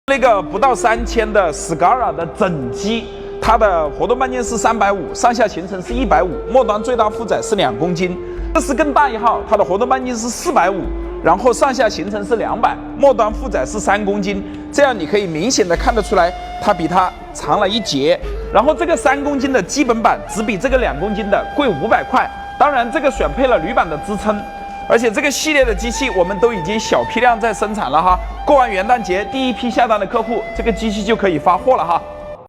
那个不到3000的 Scara 的整机，它的活动半径是350，上下行程是150，末端最大负载是2公斤。这是更大一号，它的活动半径是450，然后上下行程是200，末端负载是3公斤。这样你可以明显的看得出来，它比它长了1截。然后这个3公斤的基本版只比这个2公斤的贵500块。当然，这个选配了铝板的支撑。而且这个系列的机器我们都已经小批量在生产了哈，过完元旦节第一批下单的客户，这个机器就可以发货了哈。